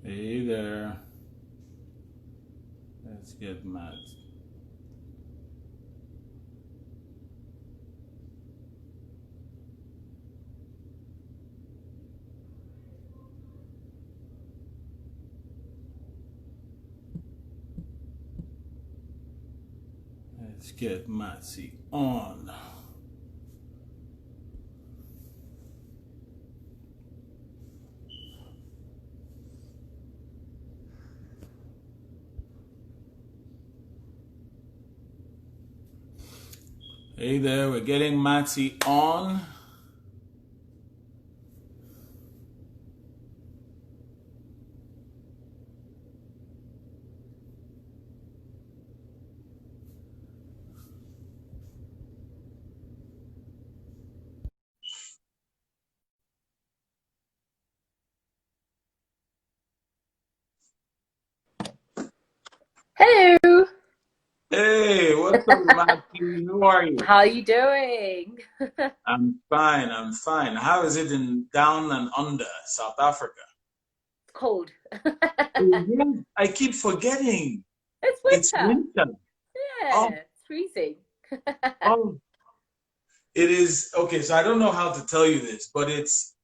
Hey there. Let's get mad. Let's get Matsi on. Hey there, we're getting Matsi on. Hello, Hey, what's up, Matsi? How are you? how are you doing? I'm fine, I'm fine. How is it in down and under South Africa? Cold. Oh, yeah, I keep forgetting. It's It's winter. winter. Yeah, Oh, it's freezing. oh. It is okay, so I don't know how to tell you this, but it's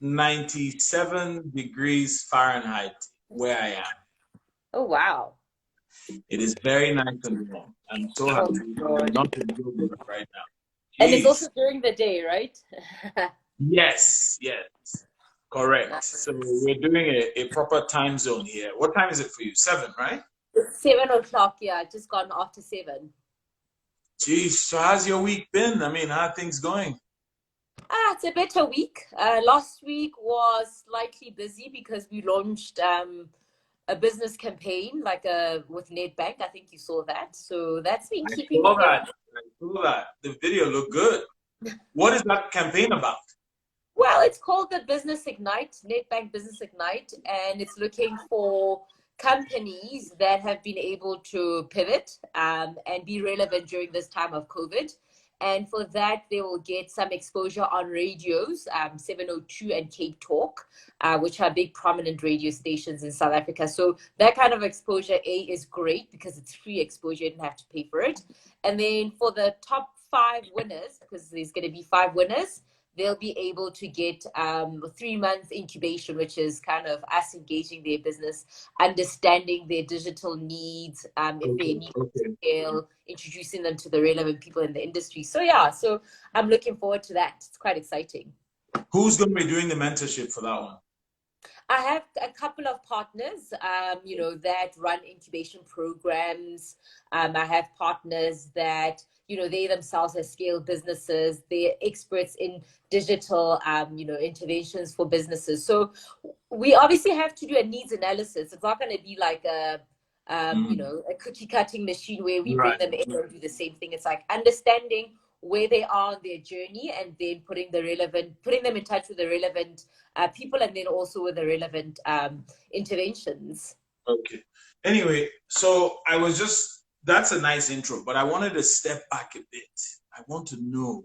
97 degrees Fahrenheit where I am. Oh wow. It is very nice and warm. I'm so Oh happy my I'm God. not in Europe right now. And it's also Jeez. during the day, right? Yes, yes, correct. So we're doing a proper time zone here. What time is it for you? 7, right? It's 7 o'clock, yeah, just gone after 7. Jeez, so how's your week been? I mean, how are things going? It's a better week. Last week was slightly busy because we launched a business campaign with Nedbank. I think you saw that. So that's been I keeping saw me that. very. I saw that. The video looked good. What is that campaign about? Well, it's called the Business Ignite, Nedbank Business Ignite, and it's looking for companies that have been able to pivot and be relevant during this time of COVID. And for that, they will get some exposure on radios, 702 and Cape Talk, which are big prominent radio stations in South Africa. So that kind of exposure, A, is great because it's free exposure. You don't have to pay for it. And then for the top 5 winners, because there's going to be 5 winners, they'll be able to get 3 months incubation, which is kind of us engaging their business, understanding their digital needs, if they Okay, need to okay. scale, introducing them to the relevant people in the industry. So yeah, so I'm looking forward to that. It's quite exciting. Who's going to be doing the mentorship for that one? I have a couple of partners, that run incubation programs. I have partners that, they themselves have scaled businesses. They're experts in digital, interventions for businesses. So we obviously have to do a needs analysis. It's not going to be like Mm, a cookie cutting machine where we bring right. them in and do the same thing. It's like understanding where they are on their journey and then putting them in touch with the relevant people and then also with the relevant interventions. Okay. Anyway, so that's a nice intro, but I wanted to step back a bit. I want to know,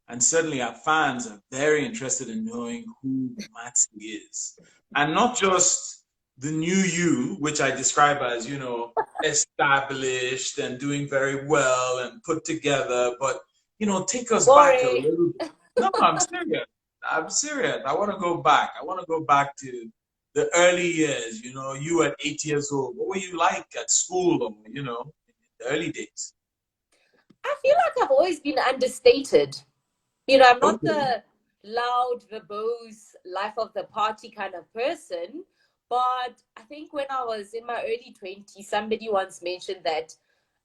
and certainly our fans are very interested in knowing who Matsi is. And not just the new you, which I describe as, established and doing very well and put together, but, take us back a Boring. little bit. No, I'm serious. I'm serious. I want to go back. I want to go back to the early years, you at 8 years old. What were you like at school or, in the early days? I feel like I've always been understated. I'm not Okay. the loud, verbose, life of the party kind of person. But I think when I was in my early 20s, somebody once mentioned that,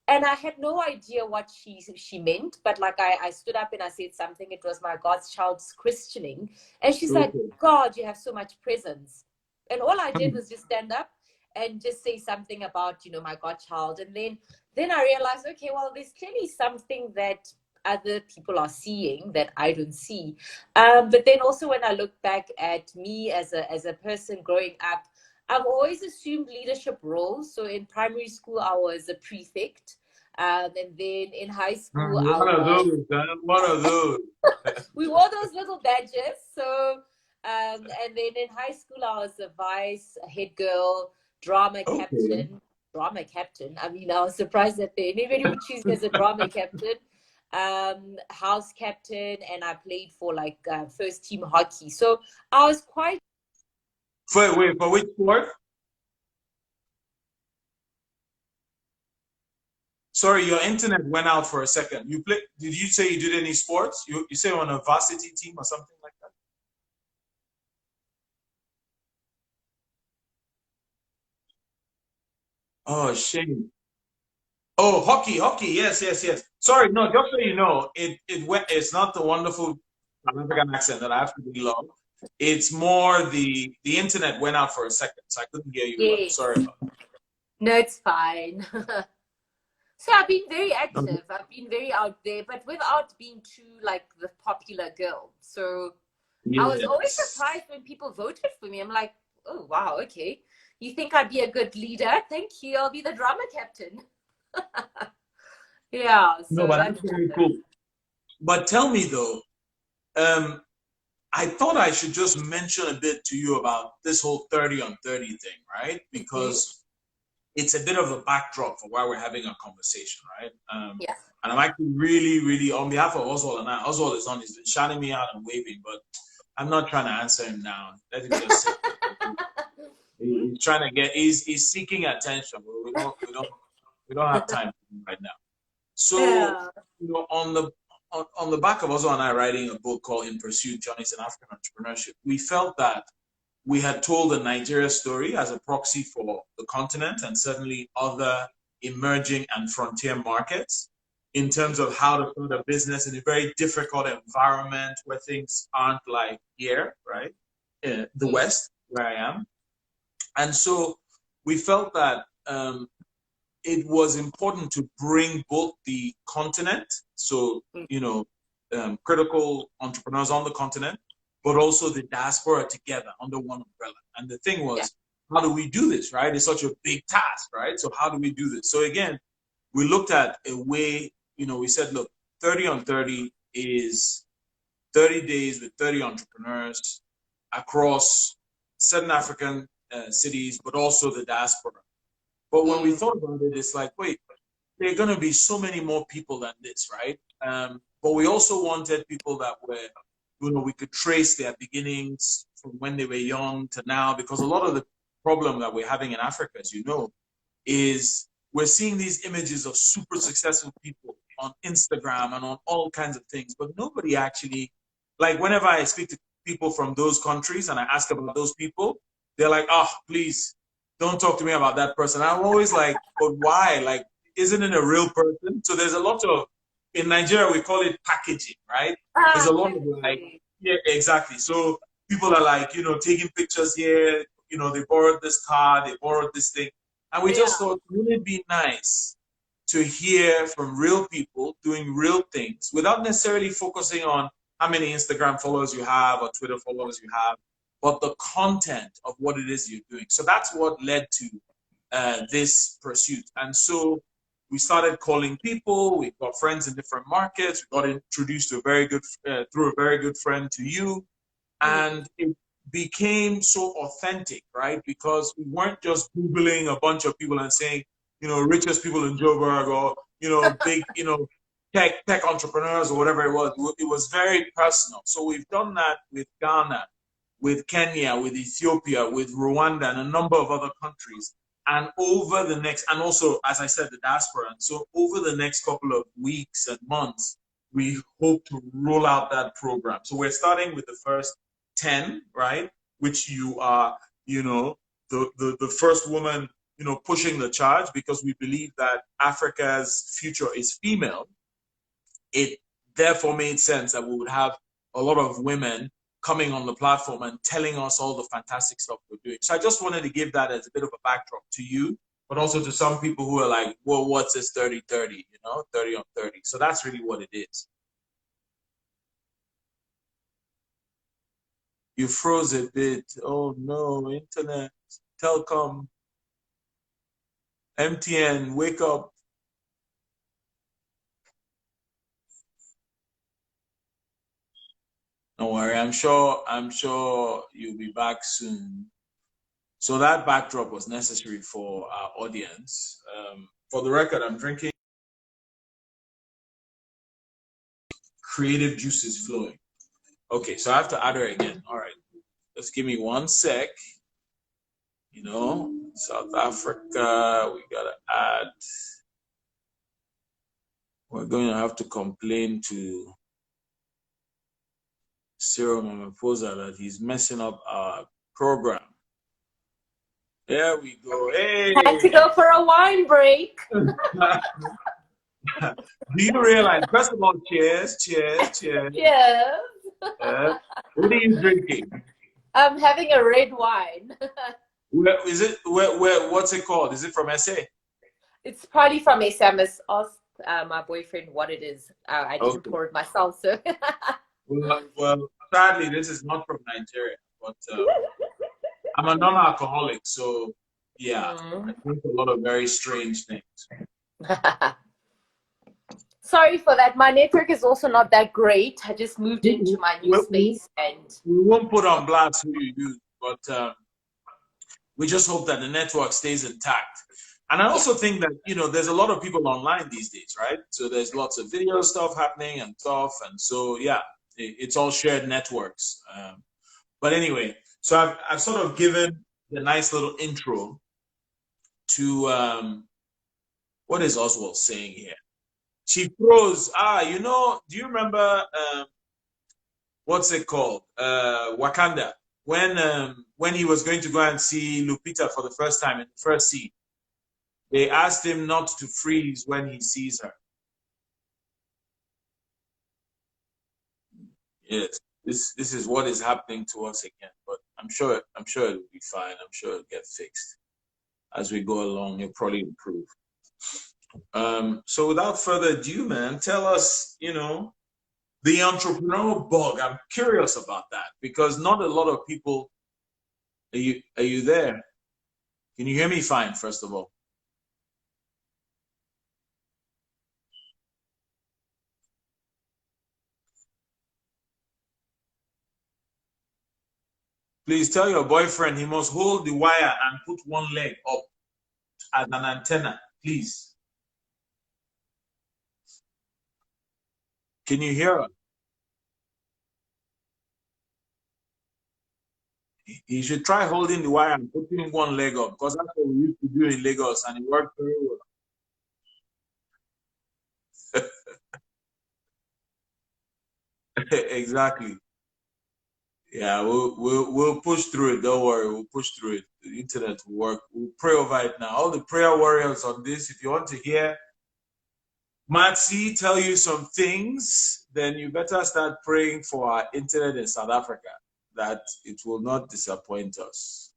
and I had no idea what she meant. But like I stood up and I said something. It was my God's child's christening, and she's like, Okay. "God, you have so much presence." And all I did Hmm. was just stand up and just say something about my godchild, and then I realized, okay, well, there's clearly something that other people are seeing that I don't see. But then also when I look back at me as a person growing up, I've always assumed leadership roles. So in primary school, I was a prefect. And then in high school, I One of was those, huh? One of those. we wore those little badges. So And then in high school, I was a vice, a head girl, drama Okay. captain. Drama captain. I mean, I was surprised that anybody would choose me as a drama captain. House captain, and I played for like first team hockey. So I was quite. Wait, for which sport? Sorry, your internet went out for a second. You play? Did you say you did any sports? You say on a varsity team or something like that? Oh, shame. Oh, hockey, hockey. Yes, yes, yes. Sorry, no. Just so you know, it went. It's not the wonderful South African accent that I absolutely love. It's more the internet went out for a second, so I couldn't hear you well. Yes. Sorry about No, it's fine. So I've been very that. active. I've been very out there, but without being too like the popular girl. So I was always Yes. surprised when people voted for me. I'm like, oh wow, okay. You think I'd be a good leader? Thank you. I'll be the drama captain. Yeah, No, so but that's that's very cool. But tell me though, um, I thought I should just mention a bit to you about this whole 30 on 30 thing, right? mm-hmm. Because it's a bit of a backdrop for why we're having a conversation, right? Yeah. And I'm actually really, really, on behalf of Oswald and I, Oswald is on, he's been shouting me out and waving, but I'm not trying to answer him now. Let him just sit there. He's trying to get, he's seeking attention. We don't have time right now. So, Yeah. on the back of Oswald and I writing a book called In Pursuit Journeys in African Entrepreneurship, we felt that we had told the Nigeria story as a proxy for the continent and certainly other emerging and frontier markets in terms of how to build a business in a very difficult environment where things aren't like here, right? The Yes. West, where I am. And so we felt that it was important to bring both the continent, so, critical entrepreneurs on the continent, but also the diaspora together under one umbrella. And the thing Yeah. was, how do we do this, right? It's such a big task, right? So, how do we do this? So, again, we looked at a way, we said, look, 30 on 30 is 30 days with 30 entrepreneurs across certain African cities, but also the diaspora. But when we Mm. thought about it, it's like, wait, there are going to be so many more people than this, right? But we also wanted people that were, we could trace their beginnings from when they were young to now, because a lot of the problem that we're having in Africa, as you know, is we're seeing these images of super successful people on Instagram and on all kinds of things, but nobody actually, like whenever I speak to people from those countries and I ask about those people, they're like, oh, please don't talk to me about that person. I'm always like, but why? Like, isn't it a real person? So there's a lot of, in Nigeria, we call it packaging, right? There's a Ah, lot of like, packaging. yeah, exactly. So people are like, taking pictures here, they borrowed this car, they borrowed this thing. And we just Yeah. thought, wouldn't it be nice to hear from real people doing real things without necessarily focusing on how many Instagram followers you have or Twitter followers you have, but the content of what it is you're doing. So that's what led to this pursuit. And so we started calling people. We got friends in different markets. We got introduced to a very good through a very good friend to you, Mm. and it became so authentic, right? Because we weren't just googling a bunch of people and saying, richest people in Joburg, or big, tech entrepreneurs or whatever it was. It was very personal. So we've done that with Ghana, with Kenya, with Ethiopia, with Rwanda, and a number of other countries. And over the next, and also, as I said, the diaspora. And so over the next couple of weeks and months, we hope to roll out that program. So we're starting with the first 10, right? Which you are, the first woman, pushing the charge, because we believe that Africa's future is female. It therefore made sense that we would have a lot of women coming on the platform and telling us all the fantastic stuff we're doing. So I just wanted to give that as a bit of a backdrop to you, but also to some people who are like, well, what's this 30-30, 30 on 30. So that's really what it is. You froze a bit. Oh no, internet, telecom, MTN, wake up. Don't worry. I'm sure you'll be back soon. So that backdrop was necessary for our audience. For the record, I'm drinking creative juices flowing. Okay, so I have to add her again. All right, just give me 1 sec. South Africa, we gotta add. We're going to have to complain to Cyril Ramaphosa that he's messing up our program. There we go. Had to Hey! go for a wine break. Do you realize, first of all, cheers, cheers, cheers. Yes. What are you drinking? I'm having a red wine. Where is it? What's it called? Is it from SA? It's probably from SMS. Asked my boyfriend what it is. I didn't Okay. pour it myself, so. Well, sadly, this is not from Nigeria, but I'm a non-alcoholic, so yeah, I drink a lot of very strange things. Sorry for that. My network is also not that great. I just moved into my new space, and we won't put on blast who you use, but we just hope that the network stays intact. And I also think that, there's a lot of people online these days, right? So there's lots of video stuff happening and stuff. And so, yeah, it's all shared networks. But anyway, so I've sort of given the nice little intro to what is Oswald saying here? Chief Rose, do you remember what's it called? Wakanda. When he was going to go and see Lupita for the first time in the first scene, they asked him not to freeze when he sees her. Yes, this is what is happening to us again. But I'm sure it'll be fine. I'm sure it'll get fixed as we go along. It'll probably improve. So without further ado, man, tell us, the entrepreneurial bug. I'm curious about that because not a lot of people. Are you there? Can you hear me fine, first of all? Please tell your boyfriend he must hold the wire and put one leg up as an antenna, please. Can you hear her? He should try holding the wire and putting one leg up because that's what we used to do in Lagos and it worked very well. Exactly. Yeah, we'll push through it. Don't worry, we'll push through it. The internet will work. We'll pray over it now. All the prayer warriors on this, if you want to hear Matsi tell you some things, then you better start praying for our internet in South Africa that it will not disappoint us.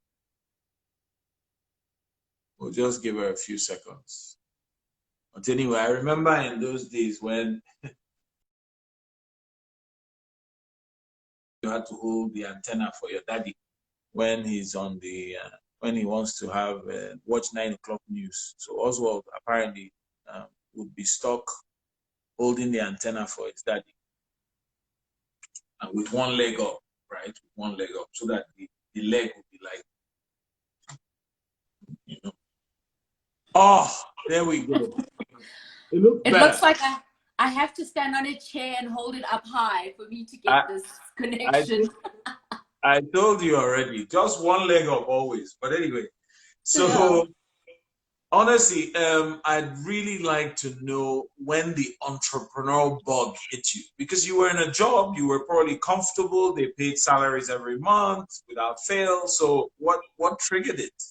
We'll just give her a few seconds. But anyway, I remember in those days when you had to hold the antenna for your daddy when he's on when he wants to have watch 9 o'clock news. So Oswald apparently would be stuck holding the antenna for his daddy and with one leg up, right? With one leg up, so that the leg would be like, Oh, there we go. It looks like I have to stand on a chair and hold it up high for me to get this connection. I told you already, just one leg up always. But anyway, so honestly, I'd really like to know when the entrepreneurial bug hit you because you were in a job, you were probably comfortable, they paid salaries every month without fail. So what triggered it?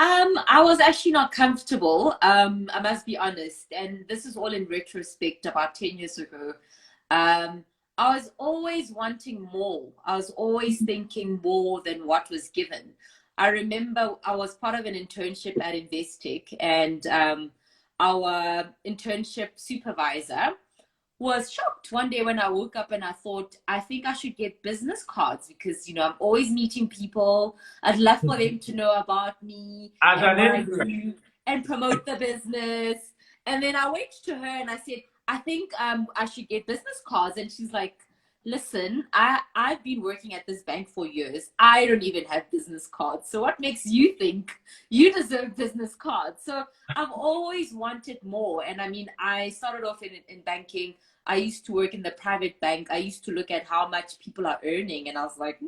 I was actually not comfortable. I must be honest, and this is all in retrospect. About 10 years ago, I was always wanting more. I was always thinking more than what was given. I remember I was part of an internship at Investec, and our internship supervisor was shocked one day when I woke up and I thought, I think I should get business cards because, I'm always meeting people. I'd love for them to know about me As and an what I intern. do and promote the business. And then I went to her and I said, I think I should get business cards. And she's like, listen, I've been working at this bank for years. I don't even have business cards. So what makes you think you deserve business cards? So I've always wanted more. And I mean, I started off in banking. I used to work in the private bank. I used to look at how much people are earning, and I was like,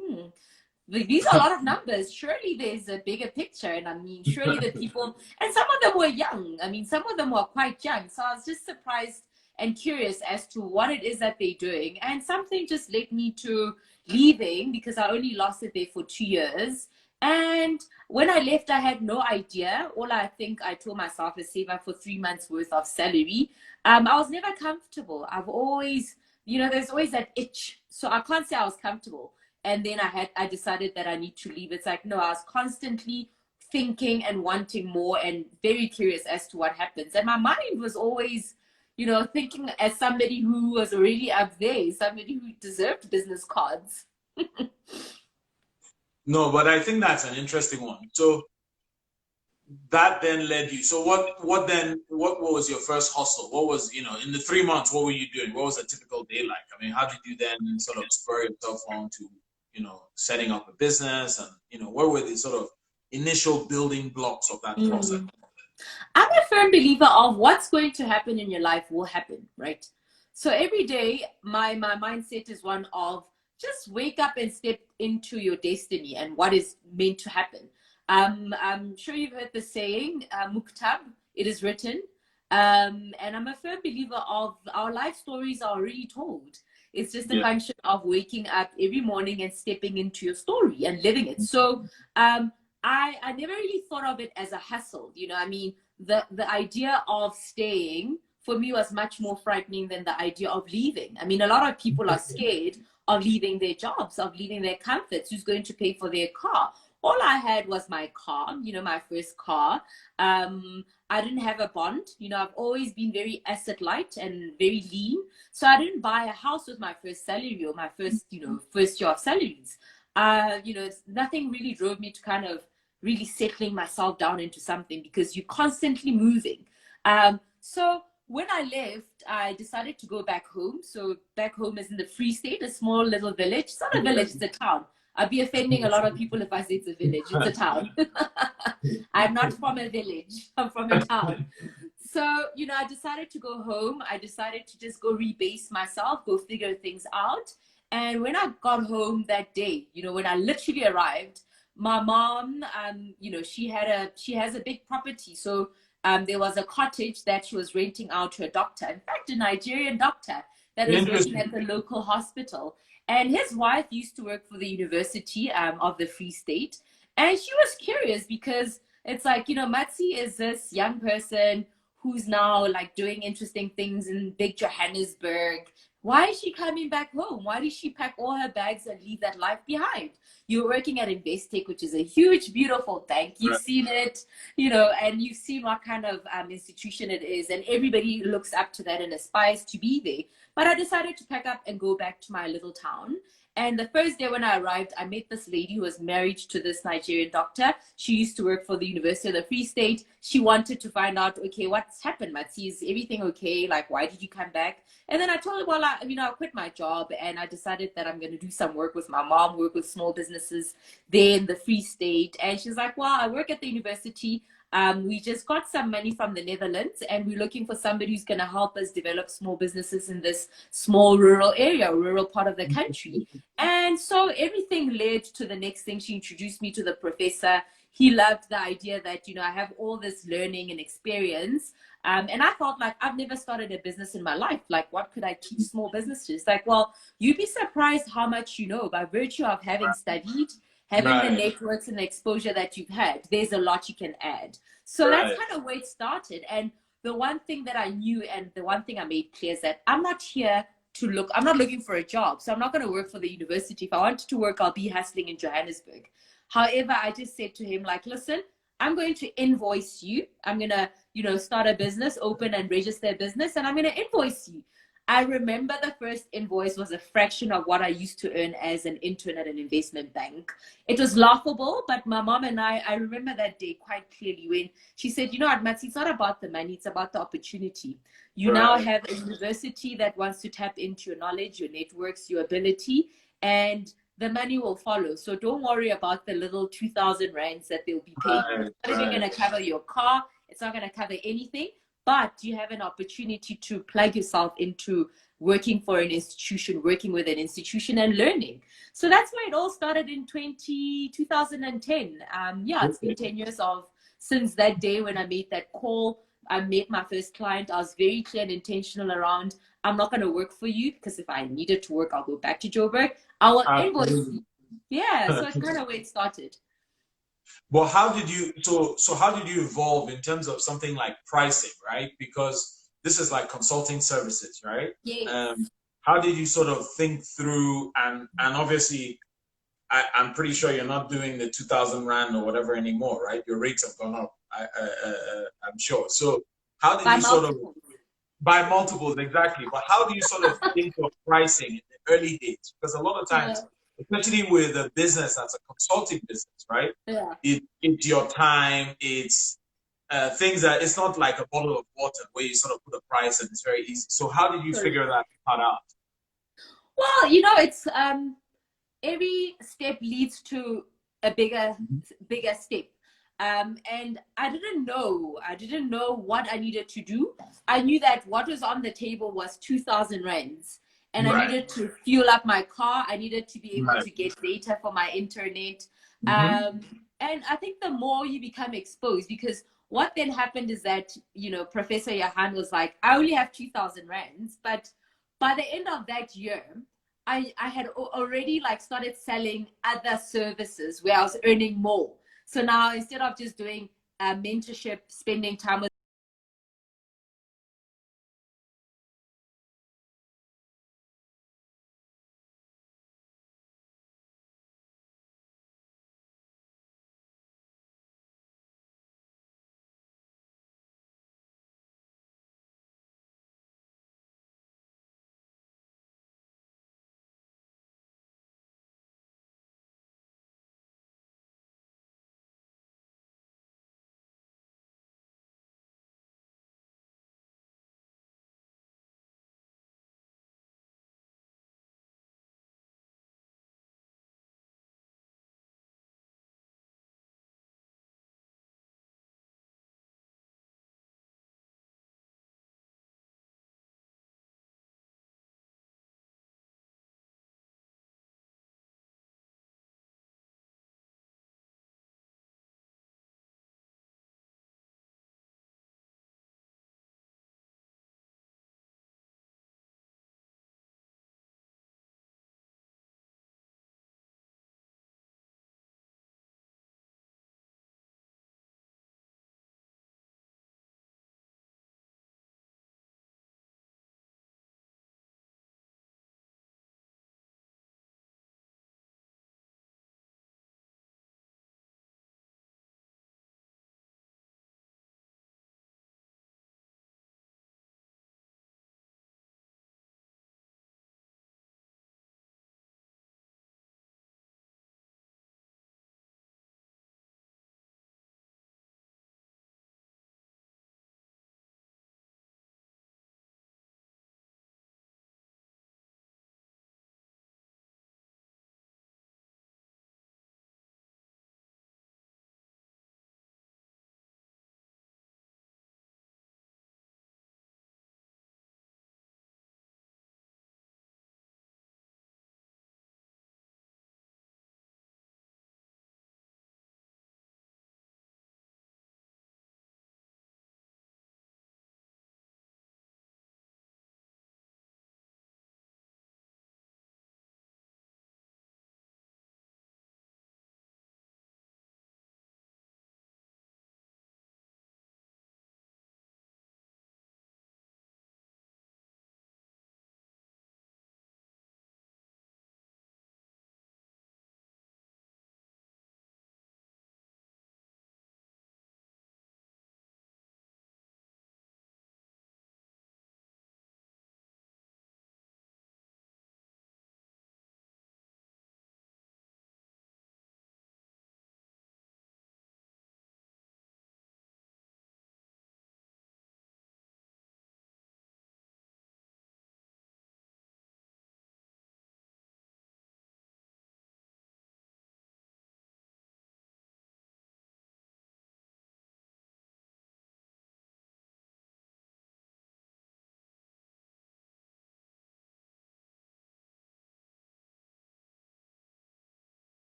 these are a lot of numbers. Surely there's a bigger picture. And I mean, surely the people, and some of them were young. I mean, some of them were quite young. So I was just surprised and curious as to what it is that they're doing. And something just led me to leaving because I only lost it there for 2 years. And when I left, I had no idea. All I think I told myself is save up for 3 months worth of salary. I was never comfortable. I've always, there's always that itch. So I can't say I was comfortable. And then I decided that I need to leave. It's like, no, I was constantly thinking and wanting more and very curious as to what happens. And my mind was always, thinking as somebody who was already up there, somebody who deserved business cards. No, but I think that's an interesting one. So that then led you. So what was your first hustle? What was, in the 3 months, what were you doing? What was a typical day like? I mean, how did you then sort of spur yourself on to, setting up a business, and, what were the sort of initial building blocks of that process? I'm a firm believer of what's going to happen in your life will happen, right? So every day, my mindset is one of just wake up and step into your destiny and what is meant to happen. I'm sure you've heard the saying, Muktab, it is written. And I'm a firm believer of our life stories are already told. It's just a function of waking up every morning and stepping into your story and living it. So I never really thought of it as a hustle. I mean, the idea of staying for me was much more frightening than the idea of leaving. I mean, a lot of people are scared of leaving their jobs, of leaving their comforts. Who's going to pay for their car? All I had was my car, my first car. I didn't have a bond. I've always been very asset light and very lean. So I didn't buy a house with my first salary or my first year of salaries. Nothing really drove me to kind of really settling myself down into something because you're constantly moving. So when I left, I decided to go back home. So back home is in the Free State, a small little village. It's not a village, it's a town. I'd be offending a lot of people if I say it's a village. It's a town. I'm not from a village. I'm from a town. So, I decided to go home. I decided to just go rebase myself, go figure things out. And when I got home that day, when I literally arrived, my mom, she has a big property. So there was a cottage that she was renting out to a doctor. In fact, a Nigerian doctor that was working at the local hospital. And his wife used to work for the University of the Free State. And she was curious because it's like, Matsi is this young person who's now like doing interesting things in big Johannesburg. Why is she coming back home? Why did she pack all her bags and leave that life behind? You're working at Investec, which is a huge, beautiful bank. You've seen it, and you've seen what kind of institution it is. And everybody looks up to that and aspires to be there. But I decided to pack up and go back to my little town. And the first day when I arrived, I met this lady who was married to this Nigerian doctor. She used to work for the University of the Free State. She wanted to find out, okay, what's happened, Matsi? Is everything okay? Like, why did you come back? And then I told her, well, I quit my job and I decided that I'm going to do some work with my mom, work with small businesses there in the Free State. And she's like, well, I work at the university. We just got some money from the Netherlands and we're looking for somebody who's going to help us develop small businesses in this small rural area, rural part of the country. And so everything led to the next thing. She introduced me to the professor. He loved the idea that, I have all this learning and experience. And I felt like I've never started a business in my life. Like, what could I teach small businesses? Like, well, you'd be surprised how much you know by virtue of having studied, having the networks and the exposure that you've had. There's a lot you can add. So that's kind of where it started. And the one thing that I knew and the one thing I made clear is that I'm not looking for a job. So I'm not going to work for the university. If I wanted to work, I'll be hustling in Johannesburg. However, I just said to him, like, listen, I'm going to invoice you. I'm going to, start a business, open and register a business, and I'm going to invoice you. I remember the first invoice was a fraction of what I used to earn as an intern at an investment bank. It was laughable, but my mom and I remember that day quite clearly when she said, you know what, Matsi, it's not about the money, it's about the opportunity. You now Right. have a university that wants to tap into your knowledge, your networks, your ability, and the money will follow. So don't worry about the little 2,000 rands that they'll be paying you. Right. It's not even Right. going to cover your car. It's not going to cover anything, but you have an opportunity to plug yourself into working for an institution, working with an institution and learning. So that's where it all started in 2010. Yeah, it's been Okay. 10 years of since that day when I made that call. I met my first client. I was very clear and intentional around I'm not going to work for you because if I needed to work, I'll go back to Joburg. I will invoice you. Absolutely. Yeah, so it's kind of where it started. Well, how did you so how did you evolve in terms of something like pricing, right? Because this is like consulting services, right? Yes. Um, how did you sort of think through and obviously I'm pretty sure you're not doing the 2,000 rand or whatever anymore, right? Your rates have gone up. I'm sure. So how did By you sort of multiples. by multiples exactly? But how do you sort of think of pricing in the early days? Because a lot of Yeah. times, especially with a business that's a consulting business, right? Yeah. It's your time. It's things that it's not like a bottle of water where you sort of put a price and it's very easy. So how did you Correct. figure that part out? Well, it's every step leads to a bigger step. And I didn't know what I needed to do. I knew that what was on the table was 2,000 rands, and I Right, needed to fuel up my car. I needed to be able right. to get data for my internet. Mm-hmm. um, and I think the more you become exposed, because what then happened is that Professor Yahan was like, I only have 2,000 rands, but by the end of that year I had already like started selling other services where I was earning more. So now instead of just doing mentorship, spending time with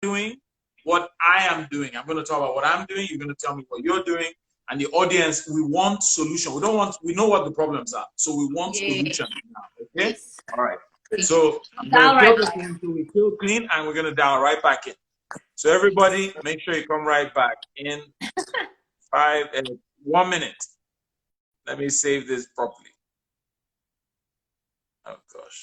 doing, what I am doing. I'm going to talk about what I'm doing. You're going to tell me what you're doing. And the audience, we want solution. We know what the problems are. So we want Yes. solution now. Okay? Yes. All right. So I'm going to Dial kill right this back. one till we kill clean, and we're going to dial right back in. So everybody, make sure you come right back in 1 minute. Let me save this properly. Oh gosh.